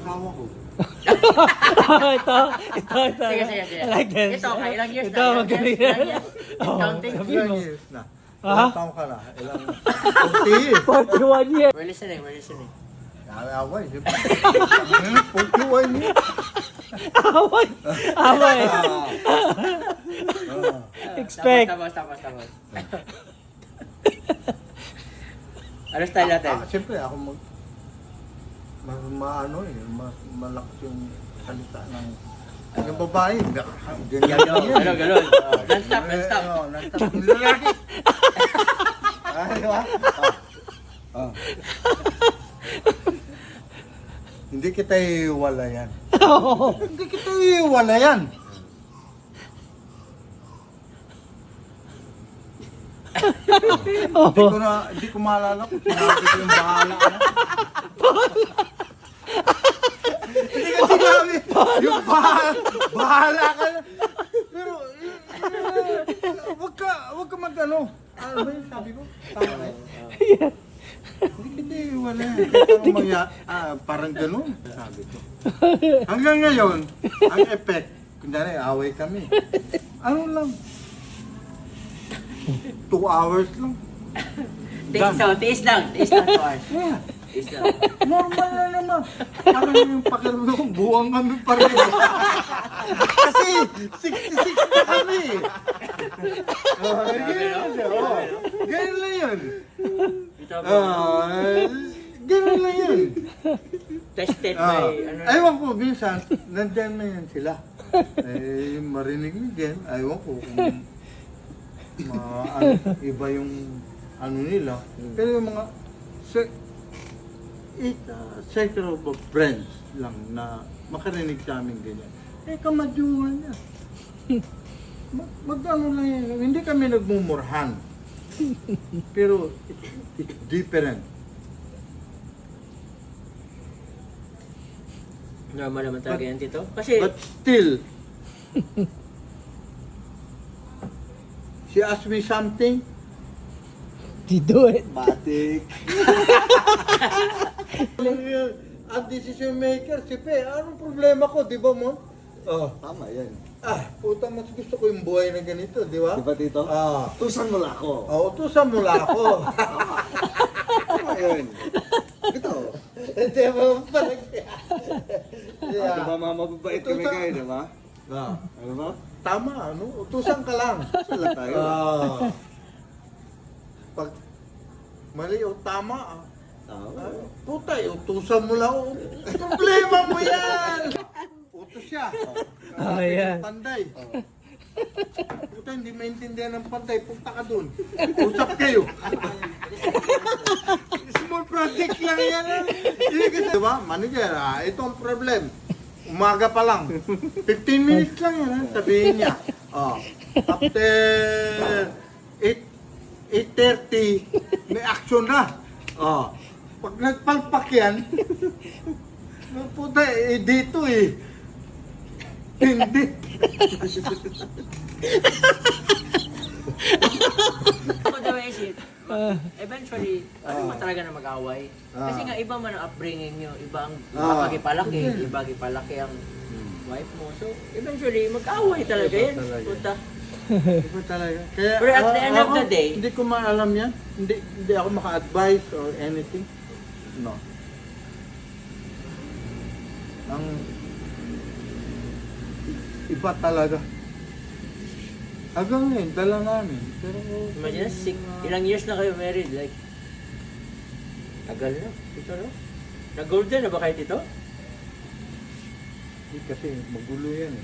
asawa ko. ito. Sige. I like this. Ito, okay, ilang years Ito, na? magaling. Ilang years? Oh, Counting? sabi Ilang mo. years na? Ha? Ilang taon ka na? Ilang 40 years. 41 years. We're listening. Away, siyempre. 41 years. Away. Expect. Tapos. Ano style natin? Siyempre, ako mas maano mas malakas yung salita ng babae. Ganyan yan. Galon. Non-stop. Non-stop. Lalaki. Di ba? Hindi kita iwala yan. Hindi kita iwala yan. Hindi ko maalala kung sinabi ko yung bahala ka na. Hindi ko sinabi yung bahala ka na. Pero, wag ka mag-ano. Ano ba yung sabi ko? Tama na yun. Hindi kita iwala yan. Parang ganun. Sabi ko. Hanggang ngayon, ang effect, kunyari, away kami. Ano lang? 2 hours lang. Tiis lang 2 hours. Yeah. Tiis lang. Normal na naman. Parang yung pakiramdam, buwang kami pa rin. Kasi 66 na kami. Ganyan lang yun. Ito ba? Ganyan lang yun. Tested by ano? Aywan ko, minsan, nandyan na yan sila. Marinig mo din. Aywan ko kung iba yung ano nila. Pero yung mga circle of friends lang na makarinig sa amin ganyan. Kamadyungan niya. Mag-ano lang yan. Hindi kami nagmumurhan. Pero it's different. Normal naman talaga yan, Tito. Kasi, But still, she asked me something. You do it. Batik. Ang decision maker, si Pe, anong problema ko, di ba mo? Tama yan. Puta, mas gusto ko yung buhay na ganito, di ba? Di ba, Tito? Tusan mo lang ako. Utusan mo lang ako. Tama yun. Ito. Hindi mo pala. Di ba mga mababait kami kayo, di ba? Ano ba? Tama, ano? Utusan ka lang. Sala tayo. Pag mali o tama, Tama. puta, utusan mo lang. Problema mo yan! Utos siya. Ayan. Panday. Puta, hindi maintindihan ng panday. Punta ka dun. Usap kayo. Small project lang yan. Diba? Manager, ito ang problem. Umaga pa lang. 15 minutes lang yan. Sabihin niya. After 8:30, may action na. Pag nagpalpak yan, puta, dito hindi. ako daw isip, eventually, ano man talaga na mag-away. Kasi nga, iba man ang upbringing nyo, iba ang pagipalaki ang wife mo. So, eventually, mag-away talaga yan. Talaga. Puta. Iba talaga. Kaya, Pero at the end of the day, hindi ko maalam yan. Hindi ako maka-advise or anything. No. Ang iba talaga. Hanggang ngayon, dala namin. Pero, imagine, ilang years na kayo married, like, tagal na, ito no? Nag-golden na ba kayo dito? kasi magulo yan